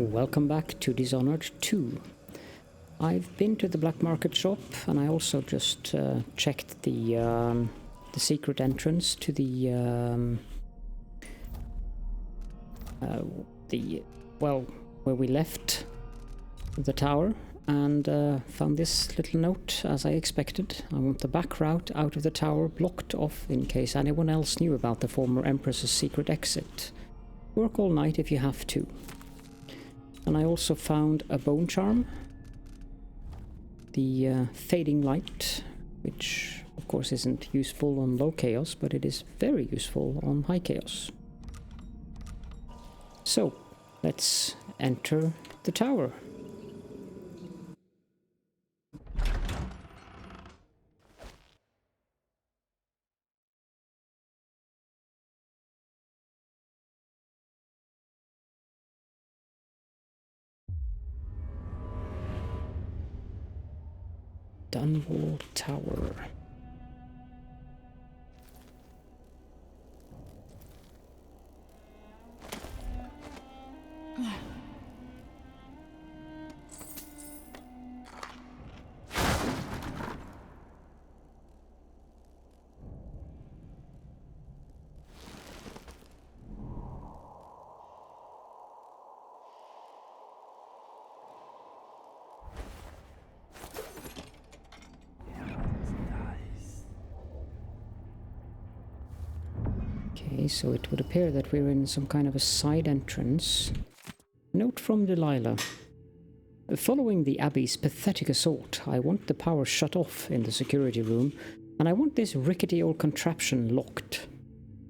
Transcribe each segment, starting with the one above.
Welcome back to Dishonored 2. I've been to the black market shop and I also just checked the secret entrance to well, where we left the tower, and found this little note as I expected. I want the back route out of the tower blocked off in case anyone else knew about the former Empress's secret exit. Work all night if you have to. And I also found a bone charm, the fading light, which of course isn't useful on low chaos, but it is very useful on high chaos. So, let's enter the tower. Dunwall Tower. Okay, so it would appear that we're in some kind of a side entrance. Note from Delilah. Following the Abbey's pathetic assault, I want the power shut off in the security room, and I want this rickety old contraption locked.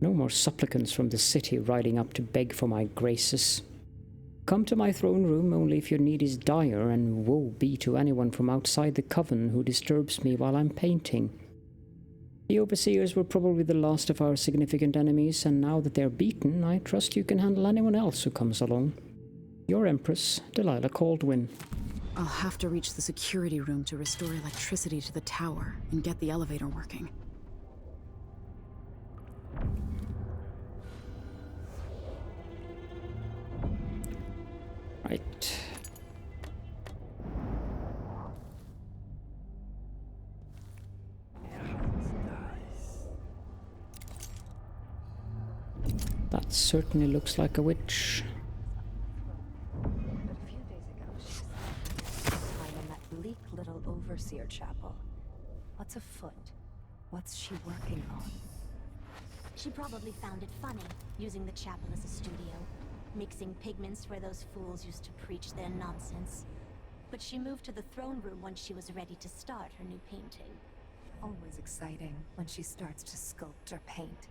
No more supplicants from the city riding up to beg for my graces. Come to my throne room only if your need is dire, and woe be to anyone from outside the coven who disturbs me while I'm painting. The overseers were probably the last of our significant enemies, and now that they're beaten, I trust you can handle anyone else who comes along. Your Empress, Delilah Kaldwin. I'll have to reach the security room to restore electricity to the tower and get the elevator working. Right. That certainly looks like a witch. But a few days ago, she spent time in that bleak little overseer chapel. What's afoot? What's she working on? She probably found it funny, using the chapel as a studio, mixing pigments where those fools used to preach their nonsense. But she moved to the throne room when she was ready to start her new painting. Always exciting when she starts to sculpt or paint.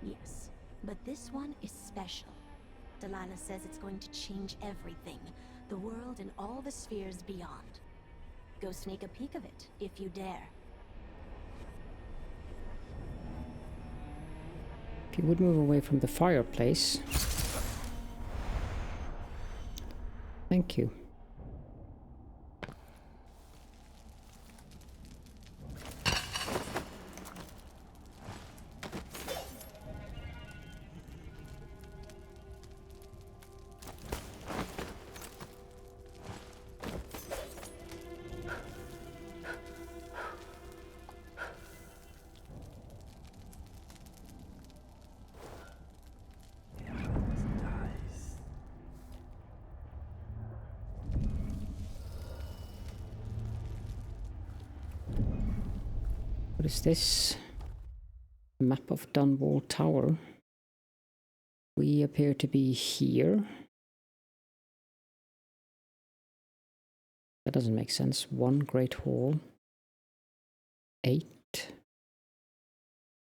Yes, but this one is special. Delilah says it's going to change everything, the world and all the spheres beyond. Go sneak a peek of it, if you dare. If you would move away from the fireplace. Thank you. What is this? Map of Dunwall Tower. We appear to be here. That doesn't make sense. 1 Great Hall. 8.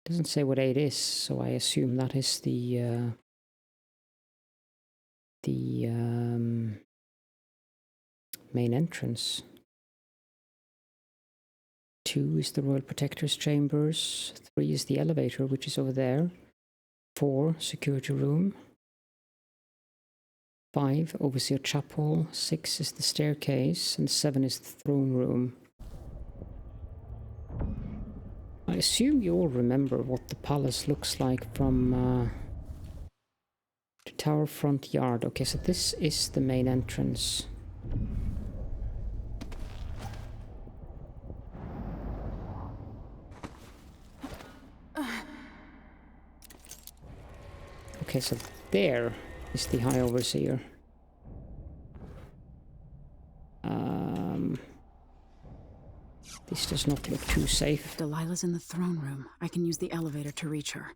Doesn't say what 8 is, so I assume that is the main entrance. 2 is the Royal Protector's Chambers. 3 is the elevator, which is over there. 4, Security Room. 5, Overseer Chapel. 6 is the staircase. And 7 is the throne room. I assume you all remember what the palace looks like from Tower front yard. Okay, so this is the main entrance. Okay, so there is the High Overseer. This does not look too safe. If Delilah's in the throne room, I can use the elevator to reach her.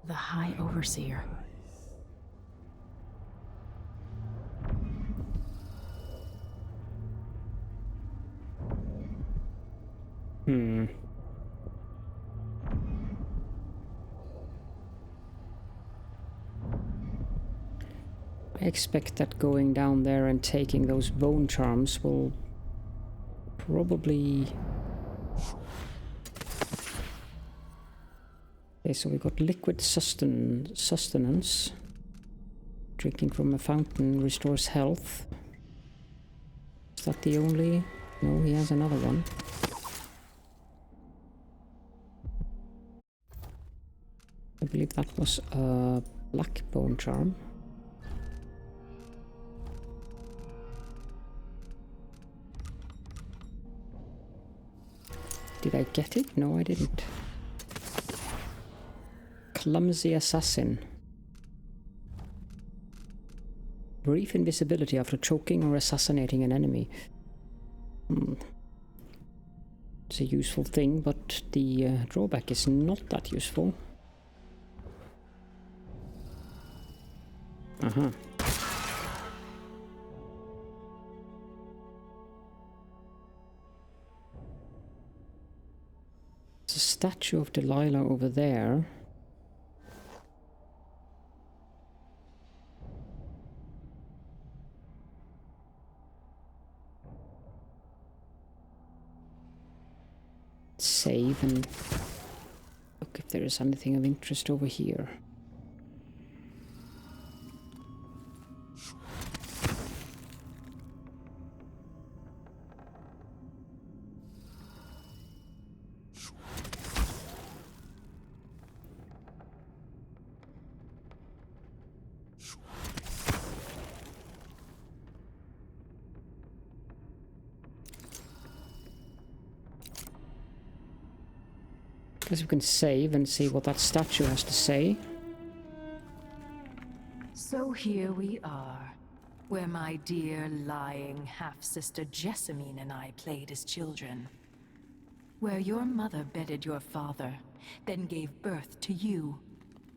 The High Overseer. I expect that going down there and taking those bone charms will probably... Okay, so we got liquid sustenance. Drinking from a fountain restores health. Is that the only... No, he has another one. I believe that was a black bone charm. Did I get it? No, I didn't. Clumsy Assassin. Brief invisibility after choking or assassinating an enemy. It's a useful thing, but the drawback is not that useful. Uh-huh. There's a Statue of Delilah over there. Save and look if there is anything of interest over here. Guess we can save and see what that statue has to say. So here we are, where my dear lying half-sister Jessamine and I played as children. Where your mother bedded your father, then gave birth to you.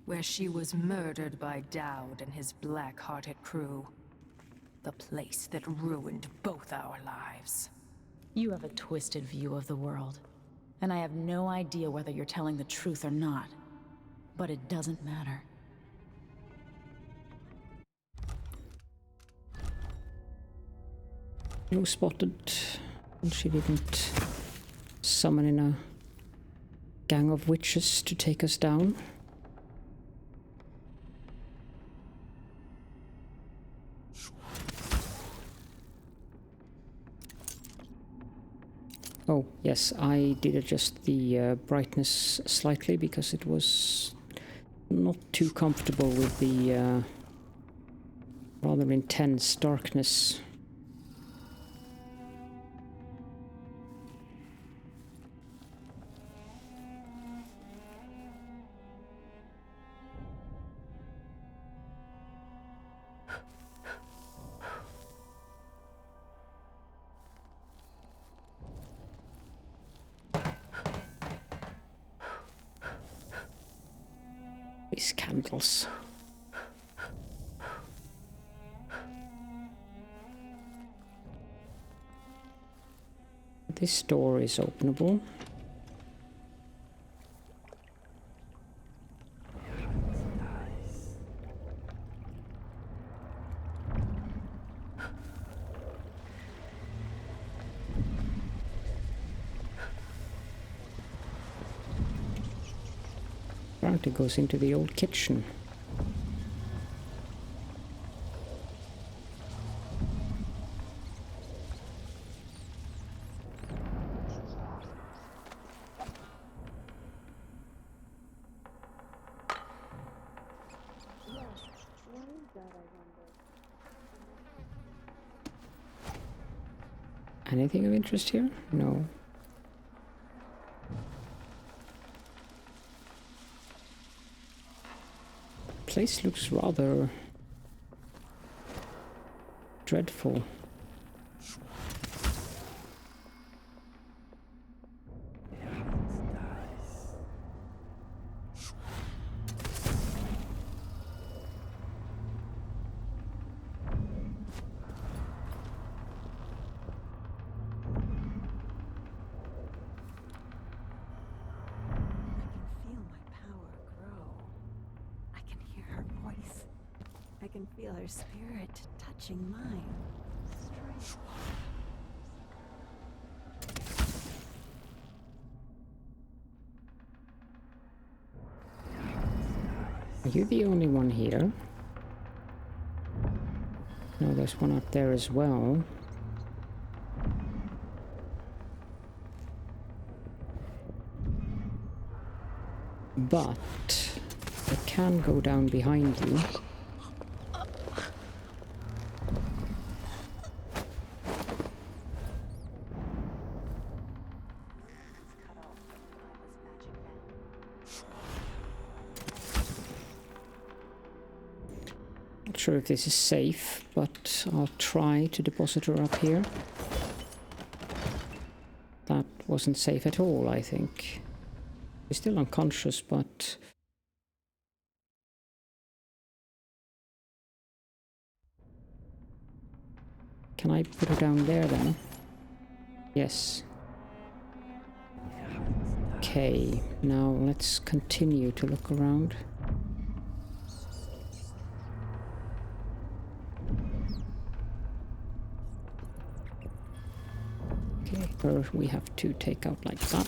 Where she was murdered by Dowd and his black-hearted crew. The place that ruined both our lives. You have a twisted view of the world. And I have no idea whether you're telling the truth or not. But it doesn't matter. No spotted. And she didn't summon in a gang of witches to take us down. Oh, yes, I did adjust the brightness slightly because it was not too comfortable with the rather intense darkness. These candles. This door is openable. Apparently goes into the old kitchen. Anything of interest here? No. Place looks rather dreadful. I can feel her spirit touching mine. Are you the only one here? No, there's one up there as well. But I can go down behind you. Not sure if this is safe, but I'll try to deposit her up here. That wasn't safe at all, I think. She's still unconscious, but... Can I put her down there then? Yes. Okay, now let's continue to look around. Okay, her we have to take out like that.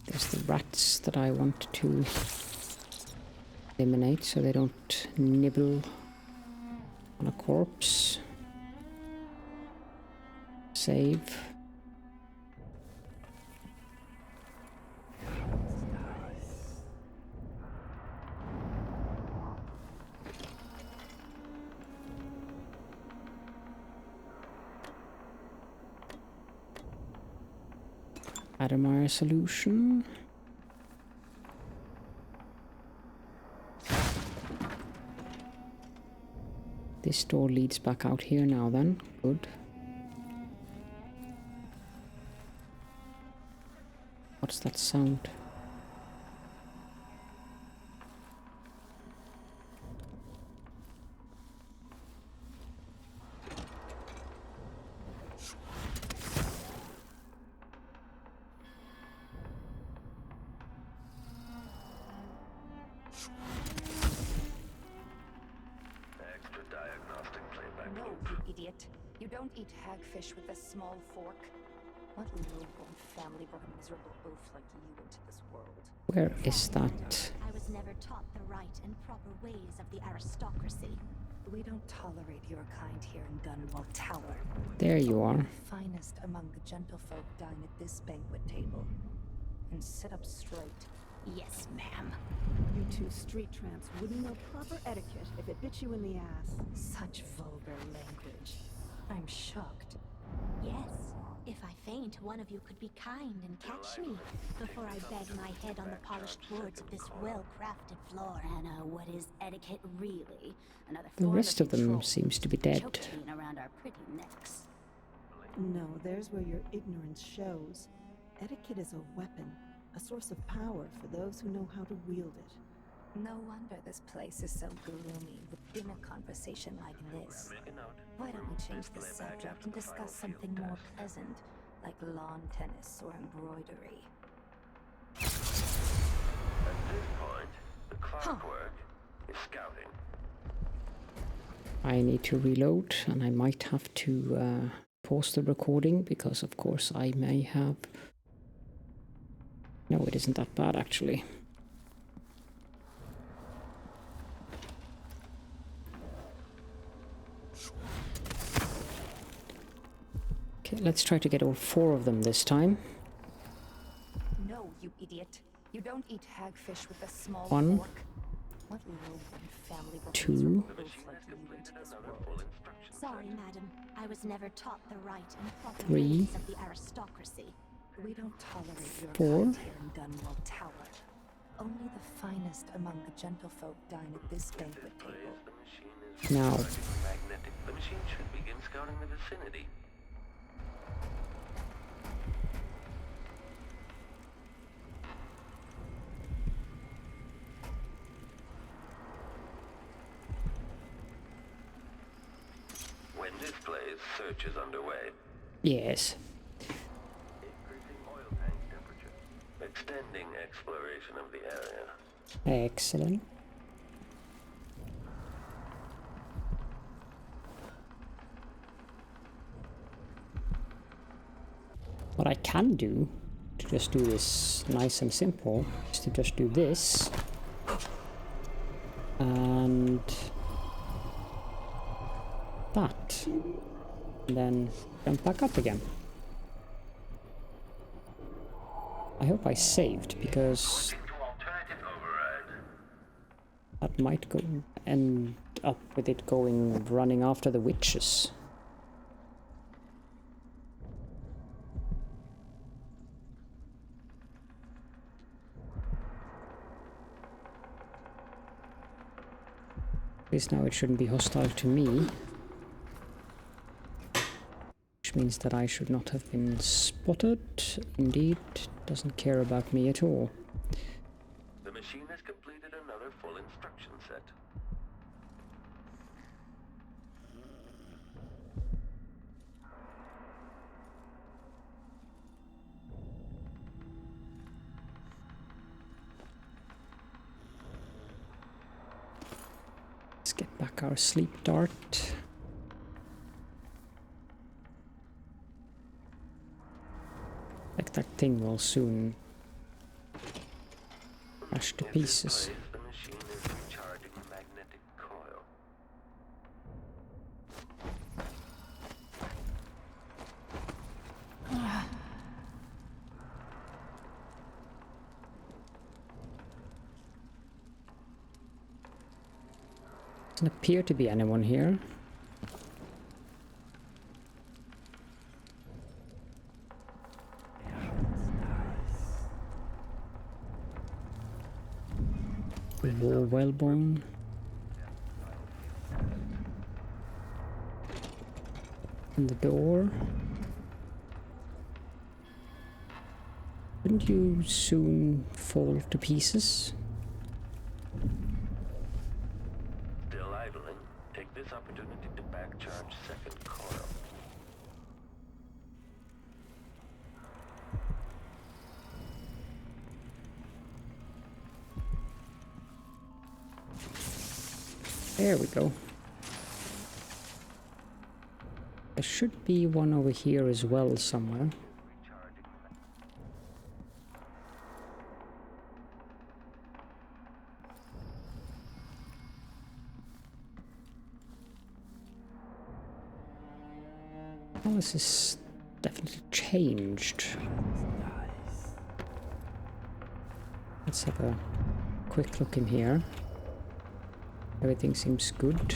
There's the rats that I want to eliminate so they don't nibble on a corpse. Save. Adamire solution. This door leads back out here now then. Good. What's that sound? Idiot. You don't eat hagfish with a small fork. What low-born family brought a miserable oaf like you into this world? Where is that? I was never taught the right and proper ways of the aristocracy. We don't tolerate your kind here in Dunwall Tower. There you are. The finest among the gentlefolk dine at this banquet table. And sit up straight. Yes, ma'am. You two street tramps wouldn't know proper etiquette if it bit you in the ass. Such vulgar language. I'm shocked. Yes. If I faint, one of you could be kind and catch me before I bag my head on the polished boards of this well-crafted floor. And what is etiquette really? Another The form rest of them control. seems to be dead. Choking around our pretty necks. No, there's where your ignorance shows. Etiquette is a weapon, a source of power for those who know how to wield it. No wonder this place is so gloomy with dinner conversation like this. Why don't we change the subject and discuss something more pleasant, like lawn tennis or embroidery? At this point, the clockwork is scouting. I need to reload, and I might have to pause the recording because, of course, I may have No, it isn't that bad, actually. Okay, let's try to get all 4 of them this time. No, you idiot. You don't eat hagfish with a small 1, fork. What low-born family will 2, like you into this world? Sorry, madam. I was never taught the right and proper 3, ways of the aristocracy. We don't tolerate your 4. kind here in Dunwall Tower. Only the finest among the gentlefolk dine at this banquet table. Now, Magnetic. The machine should begin scouting the vicinity. When this plays, search is underway. yes. Increasing oil tank temperature. Extending exploration of the area. Excellent. What I can do, to just do this nice and simple, is to just do this. And that. And then jump back up again. I hope I saved, because that might go end up with it going running after the witches. At least now it shouldn't be hostile to me. Which means that I should not have been spotted. Indeed, doesn't care about me at all. The machine has completed another full instruction set. Let's get back our sleep dart. Like that thing will soon crash to pieces. The machine is recharging the magnetic coil. Doesn't appear to be anyone here. Wall whalebone. And the door. Wouldn't you soon fall to pieces? Still idling. Take this opportunity to back charge second coil. There we go. There should be one over here as well somewhere. Well, this is definitely changed. Let's have a quick look in here. Everything seems good.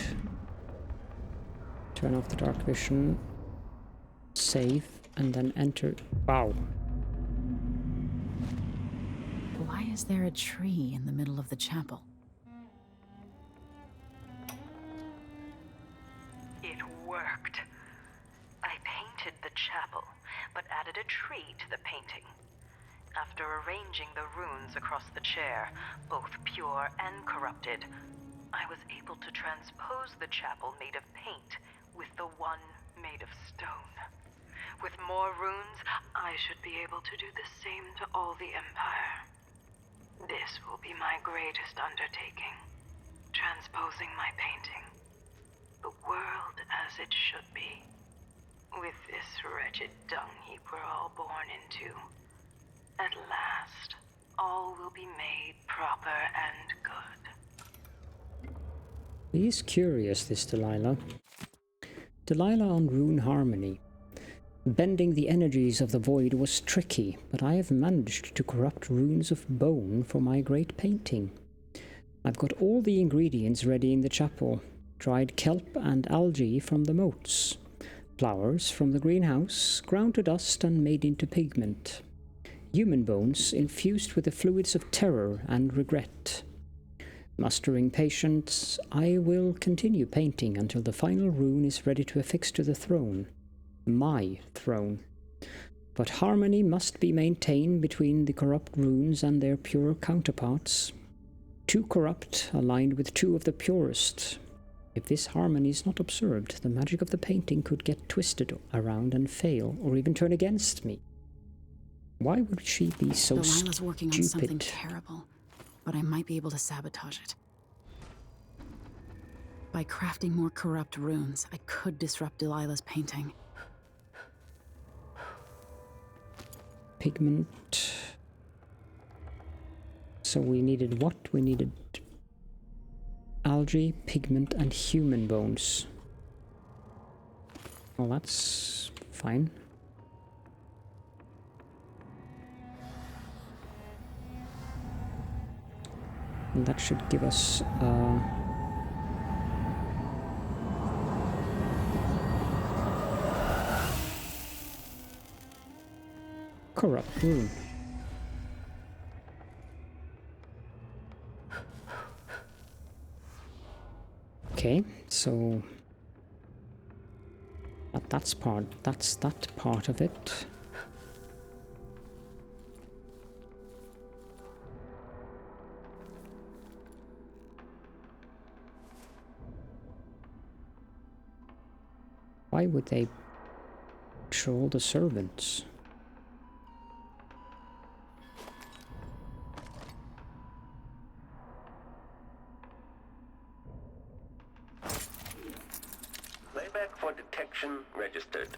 Turn off the dark vision. Save, and then enter. Wow. Why is there a tree in the middle of the chapel? It worked. I painted the chapel, but added a tree to the painting. After arranging the runes across the chair, both pure and corrupted, I was able to transpose the chapel made of paint with the one made of stone. With more runes, I should be able to do the same to all the Empire. This will be my greatest undertaking. Transposing my painting. The world as it should be. With this wretched dung heap we're all born into. At last, all will be made proper and good. He is curious, this Delilah. Delilah on Rune Harmony. Bending the energies of the void was tricky, but I have managed to corrupt runes of bone for my great painting. I've got all the ingredients ready in the chapel. Dried kelp and algae from the moats. Flowers from the greenhouse, ground to dust and made into pigment. Human bones infused with the fluids of terror and regret. Mustering patience, I will continue painting until the final rune is ready to affix to the throne. My throne. But harmony must be maintained between the corrupt runes and their pure counterparts. Two corrupt, aligned with two of the purest. If this harmony is not observed, the magic of the painting could get twisted around and fail, or even turn against me. Why would she be so Delilah's working on something stupid? terrible, but I might be able to sabotage it. By crafting more corrupt runes, I could disrupt Delilah's painting. Pigment. So we needed what? We needed algae, pigment, and human bones. Well, that's fine. And that should give us corrupt rune. Okay, so that's that part of it. Why would they troll the servants? Playback for detection registered.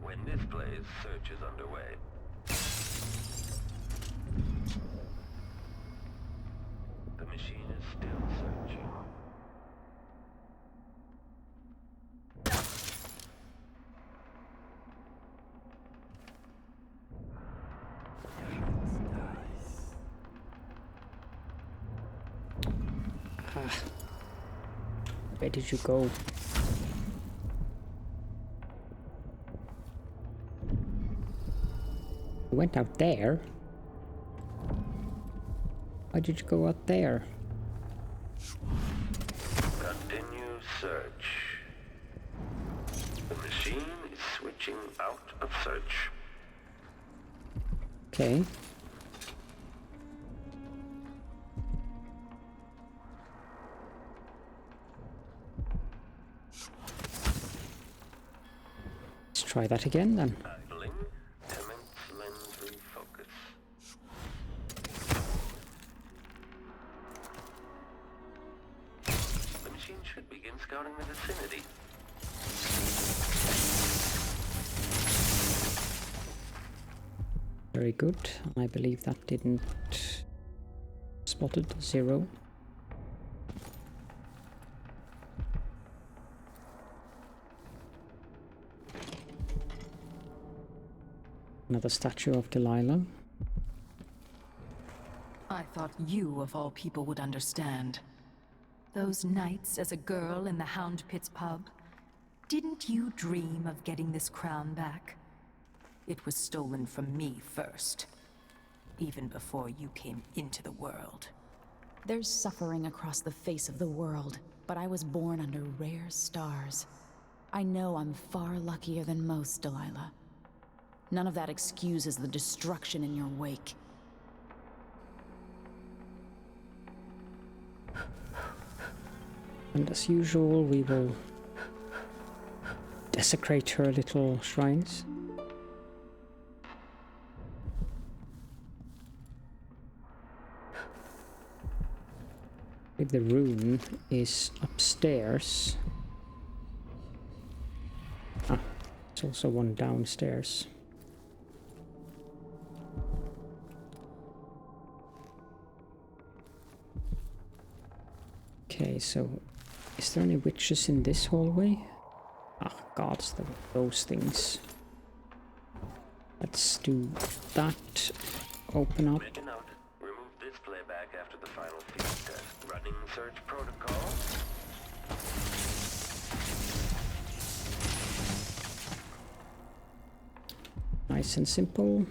When this plays, search is underway. The machine is still searching. Where did you go? You went out there? Why did you go out there? Continue search. The machine is switching out of search. Okay. Let's try that again then. Idling. Commence lens refocus. The machine should begin scouting the vicinity. Very good. I believe that didn't spotted 0. Another statue of Delilah. I thought you, of all people, would understand. Those nights as a girl in the Hound Pit's pub. Didn't you dream of getting this crown back? It was stolen from me first. Even before you came into the world. There's suffering across the face of the world, but I was born under rare stars. I know I'm far luckier than most, Delilah. None of that excuses the destruction in your wake. And as usual, we will desecrate her little shrines. If the rune is upstairs. Ah, there's also one downstairs. Okay, so is there any witches in this hallway? Ah, gods, those things. Let's do that. Open up. Written out. Remove this playback after the final field test. Running search protocol. Nice and simple.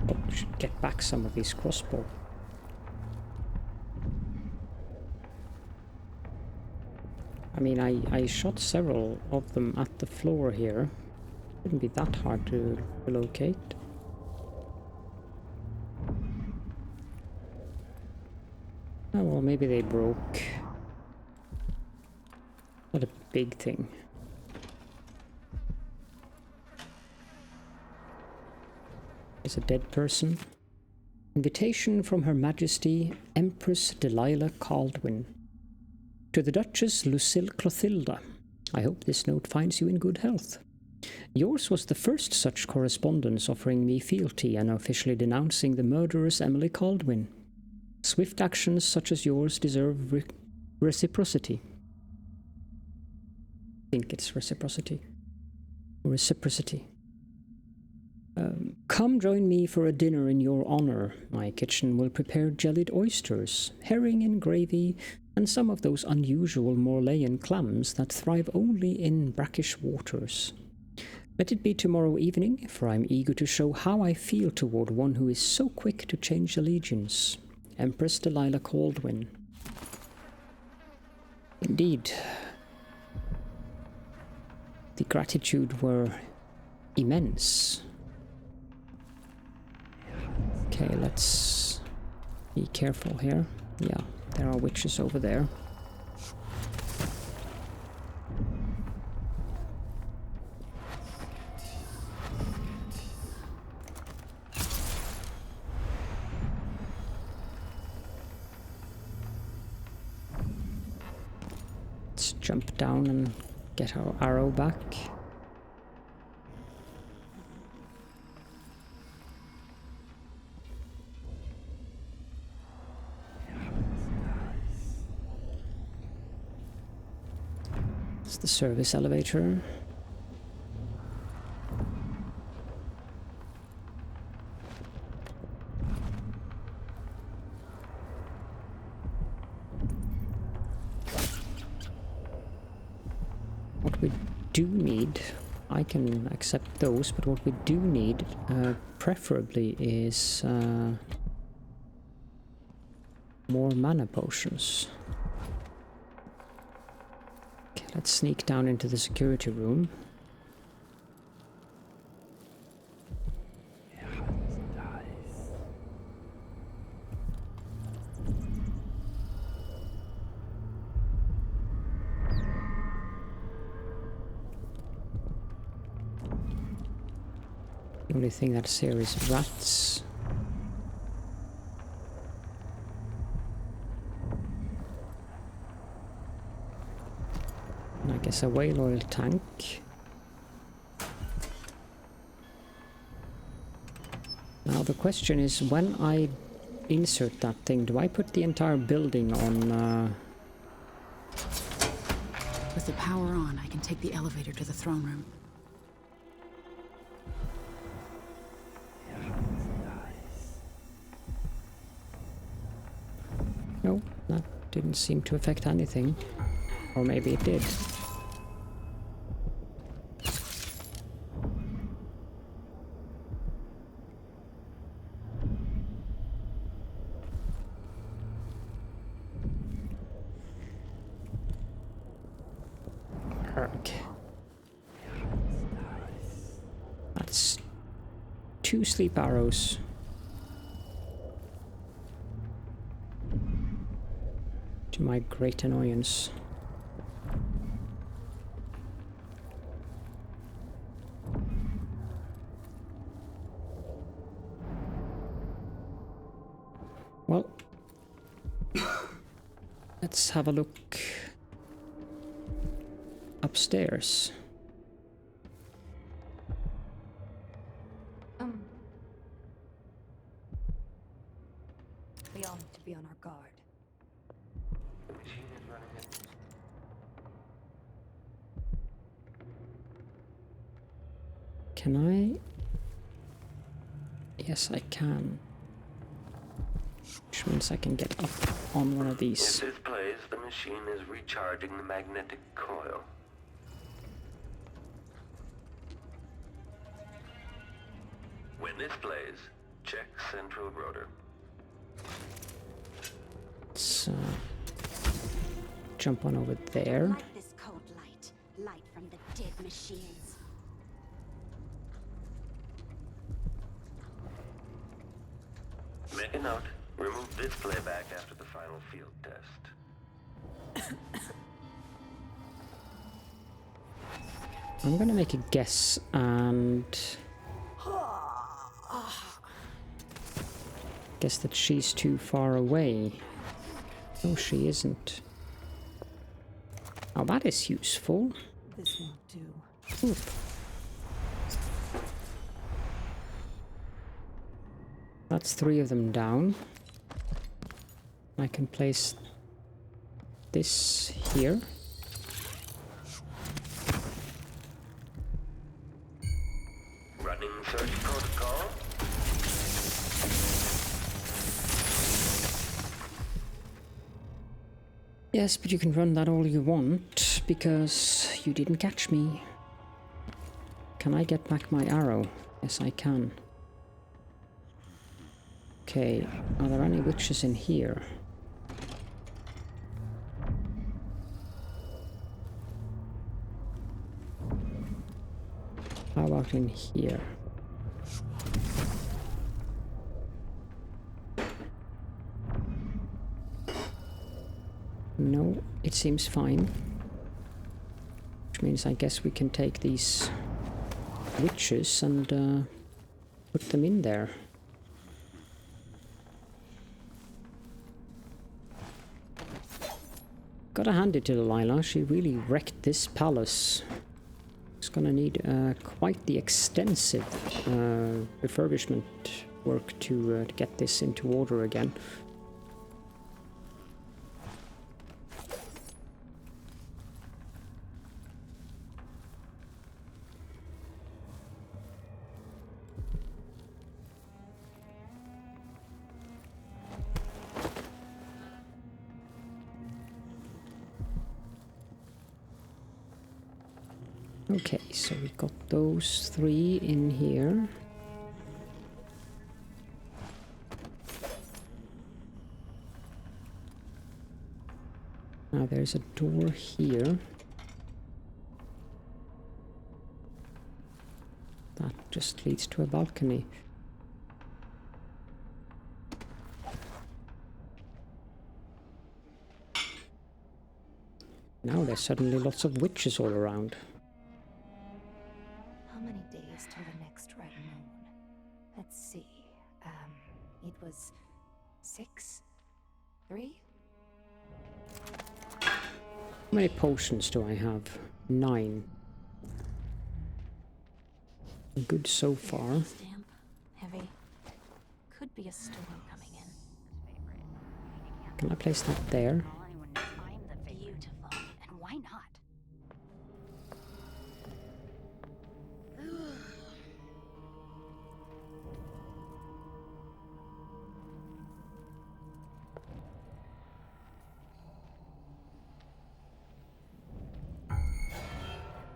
Oh, we should get back some of these crossbow. I mean, I shot several of them at the floor here. Shouldn't be that hard to locate. Oh, well, maybe they broke. Not a big thing. Is a dead person. Invitation from Her Majesty Empress Delilah Kaldwin. To the Duchess Lucille Clothilda. I hope this note finds you in good health. Yours was the first such correspondence offering me fealty and officially denouncing the murderess Emily Kaldwin. Swift actions such as yours deserve reciprocity. I think it's reciprocity. Reciprocity. Come join me for a dinner in your honor. My kitchen will prepare jellied oysters, herring in gravy, and some of those unusual Morlayan clams that thrive only in brackish waters. Let it be tomorrow evening, for I'm eager to show how I feel toward one who is so quick to change allegiance. Empress Delilah Kaldwin. Indeed. The gratitude were immense. Okay, let's be careful here. Yeah, there are witches over there. Let's jump down and get our arrow back. It's the service elevator. What we do need, I can accept those, but what we do need, preferably, is more mana potions. Okay, let's sneak down into the security room. The only thing that's here is rats. And I guess a whale oil tank. Now the question is, when I insert that thing, do I put the entire building on... With the power on, I can take the elevator to the throne room. No, that didn't seem to affect anything. Or maybe it did. That's 2 sleep arrows. my great annoyance. Well, let's have a look upstairs. We all need to be on our guard. The machine is running it. Can I? Yes, I can. Which means I can get up on one of these. If this plays, the machine is recharging the magnetic coil. When this plays, check central rotor. Let's jump on over there. Like this code light from the dead machines. Make a note. Remove this playback after the final field test. I'm gonna make a guess and guess that she's too far away. No, she isn't. Oh, that is useful. This won't do. Oop. That's 3 of them down. I can place this here. Running search protocol. Yes, but you can run that all you want, because you didn't catch me. Can I get back my arrow? Yes, I can. Okay, are there any witches in here? How about in here? No, it seems fine. Which means I guess we can take these witches and put them in there. Gotta hand it to Delilah, she really wrecked this palace. It's gonna need quite the extensive refurbishment work to get this into order again. Okay, so we got those 3 in here. Now there's a door here. That just leads to a balcony. Now there's suddenly lots of witches all around. How many days till the next red moon? Let's see. It was 6? 3? How many potions do I have? 9. Good so far. Stamp. Heavy. Could be a storm coming in. Can I place that there? Beautiful. And why not?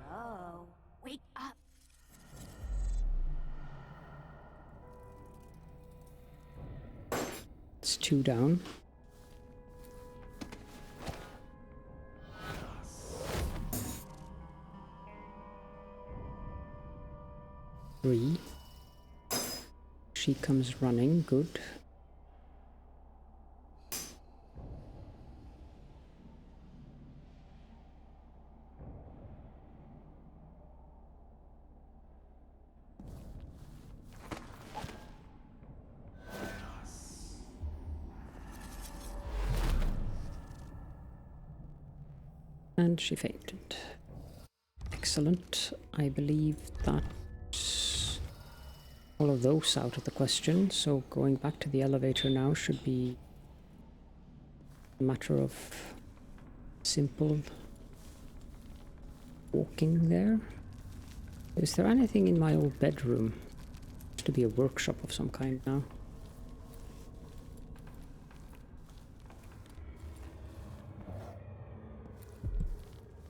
Hello? Wake up. It's 2 down. Three. She comes running, good. And she fainted. Excellent. I believe that's all of those out of the question, so going back to the elevator now should be a matter of simple walking there. Is there anything in my old bedroom? Used to be a workshop of some kind now.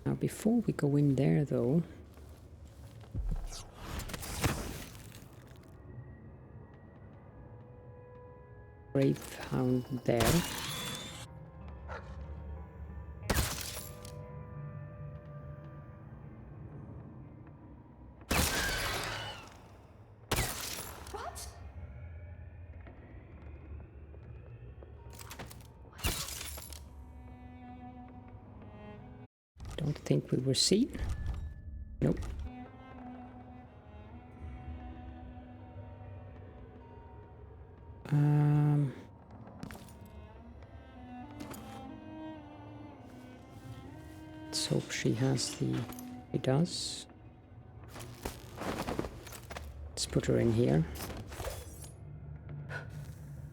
Now before we go in there though, Gravehound there. Don't think we were seen. Nope. Let's hope she has the... She does. Let's put her in here.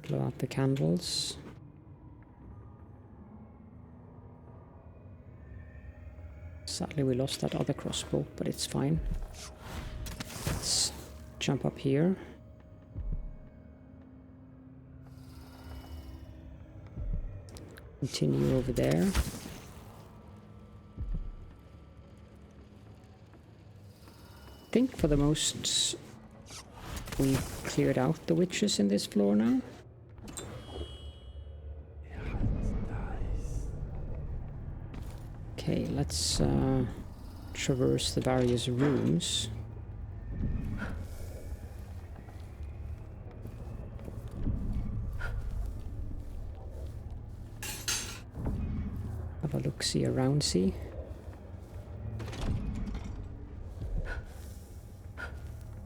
Blow out the candles. Sadly we lost that other crossbow, but it's fine. Let's jump up here. Continue over there. I think for the most we've cleared out the witches in this floor now. Okay, let's traverse the various rooms. Have a look-see around-see.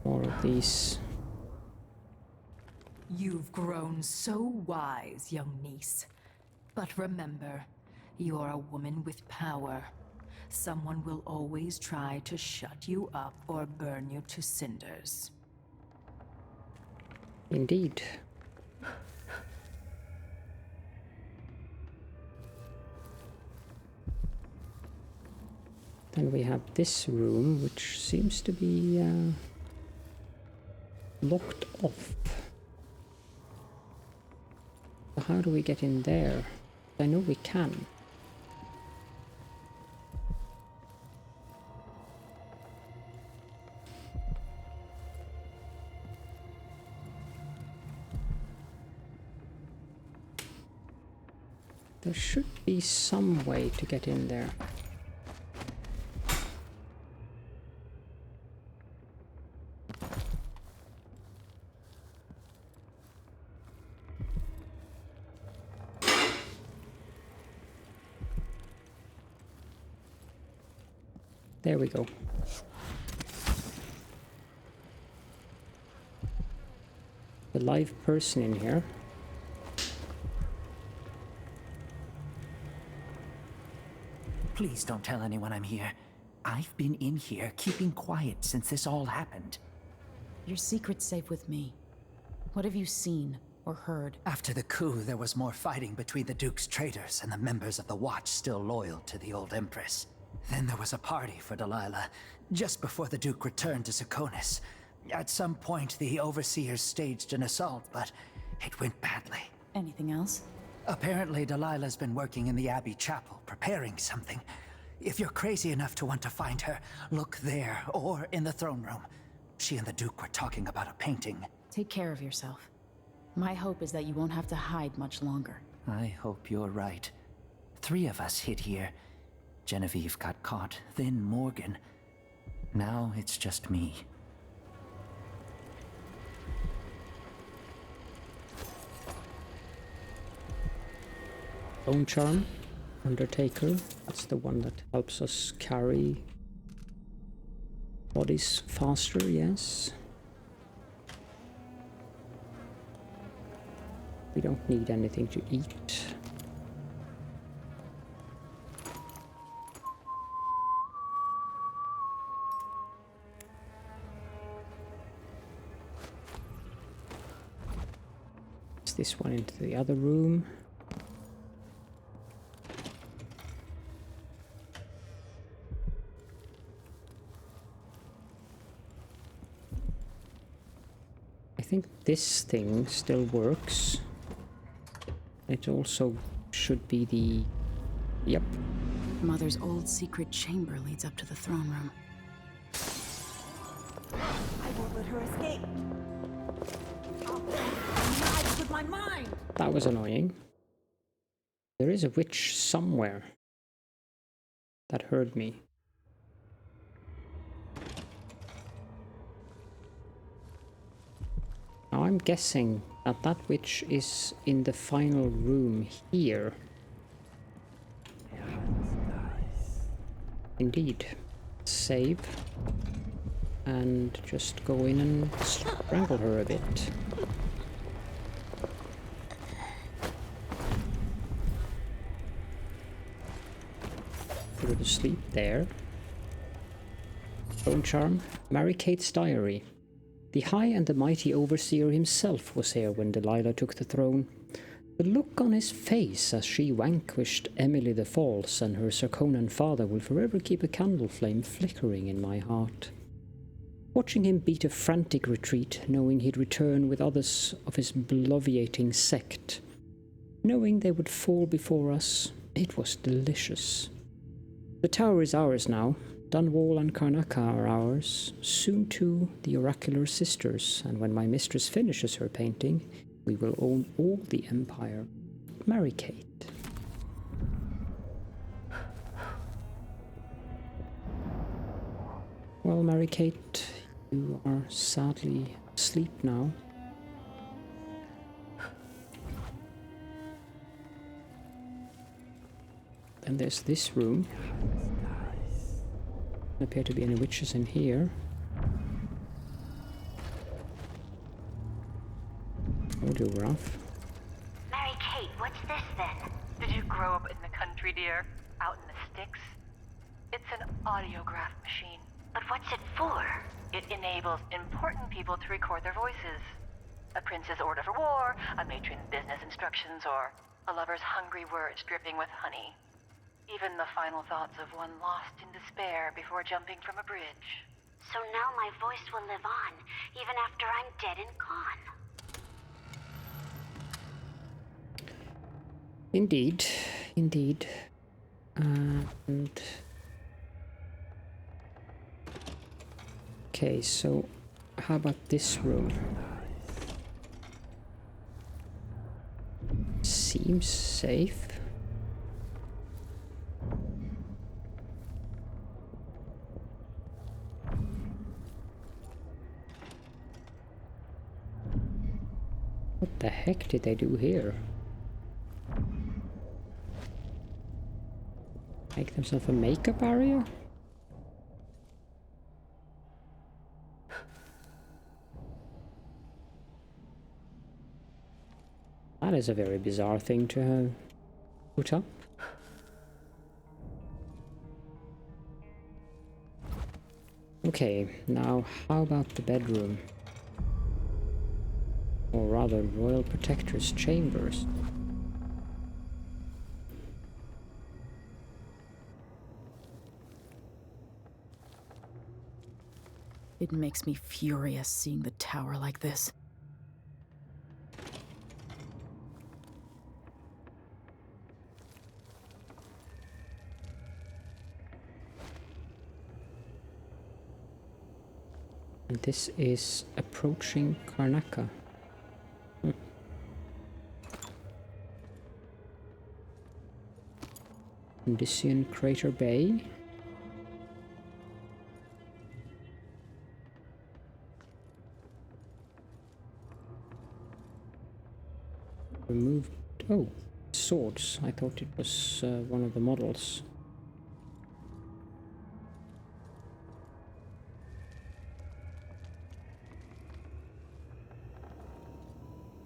More of these. You've grown so wise, young niece. But remember, you're a woman with power. Someone will always try to shut you up or burn you to cinders. Indeed. Then we have this room, which seems to be locked off. So how do we get in there? I know we can. There should be some way to get in there. There we go. The live person in here. Please don't tell anyone I'm here. I've been in here keeping quiet since this all happened. Your secret's safe with me. What have you seen or heard? After the coup, there was more fighting between the Duke's traitors and the members of the Watch still loyal to the old Empress. Then there was a party for Delilah, just before the Duke returned to Seconis. At some point, the Overseers staged an assault, but it went badly. Anything else? Apparently, Delilah's been working in the Abbey Chapel, preparing something. If you're crazy enough to want to find her, look there, or in the throne room. She and the Duke were talking about a painting. Take care of yourself. My hope is that you won't have to hide much longer. I hope you're right. 3 of us hid here. Genevieve got caught, then Morgan. Now it's just me. Bone Charm, Undertaker. That's the one that helps us carry bodies faster, yes. We don't need anything to eat. Is this one into the other room? I think this thing still works. It also should be the... Yep. Mother's old secret chamber leads up to the throne room. I won't let her escape. Oh, with my mind. That was annoying. There is a witch somewhere that heard me. Now I'm guessing that that witch is in the final room here. Indeed. Save. And just go in and strangle her a bit. Put her to sleep there. Bone charm. Mary Kate's diary. The high and the mighty overseer himself was here when Delilah took the throne. The look on his face as she vanquished Emily the False and her Sarkonan father will forever keep a candle flame flickering in my heart. Watching him beat a frantic retreat, knowing he'd return with others of his bloviating sect, knowing they would fall before us, it was delicious. The tower is ours now. Dunwall and Karnaca are ours, soon too the oracular sisters, and when my mistress finishes her painting, we will own all the empire. Mary Kate. Well, Mary Kate, you are sadly asleep now. Then there's this room. There appear to be any witches in here. Audiograph. Mary Kate, what's this then? Did you grow up in the country, dear? Out in the sticks? It's an audiograph machine. But what's it for? It enables important people to record their voices. A prince's order for war, a matron's business instructions, or a lover's hungry words dripping with honey. Even the final thoughts of one lost in despair before jumping from a bridge. So now my voice will live on, even after I'm dead and gone. Indeed, indeed. And okay, so how about this room? Seems safe. What the heck did they do here? Make themselves a makeup area? That is a very bizarre thing to have put up. Okay, now how about the bedroom? Or rather, Royal Protector's chambers. It makes me furious seeing the tower like this. And this is approaching Karnaca. Condition Crater Bay. Removed. Oh, swords. I thought it was one of the models.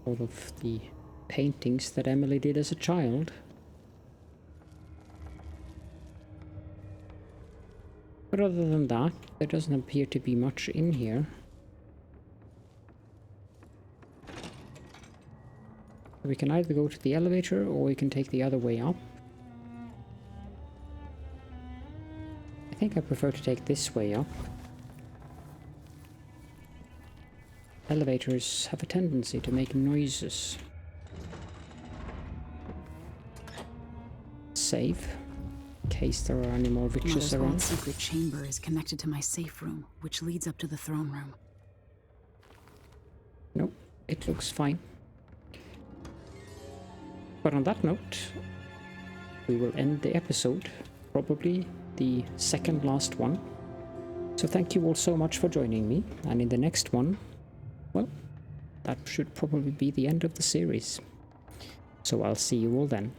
All of the paintings that Emily did as a child. But other than that, there doesn't appear to be much in here. We can either go to the elevator or we can take the other way up. I think I prefer to take this way up. Elevators have a tendency to make noises. Save. In case there are any more witches around. Mother's old secret chamber is connected to my safe room, which leads up to the throne room. Nope, it looks fine. But on that note, we will end the episode, probably the second last one. So thank you all so much for joining me, and in the next one, well, that should probably be the end of the series. So I'll see you all then.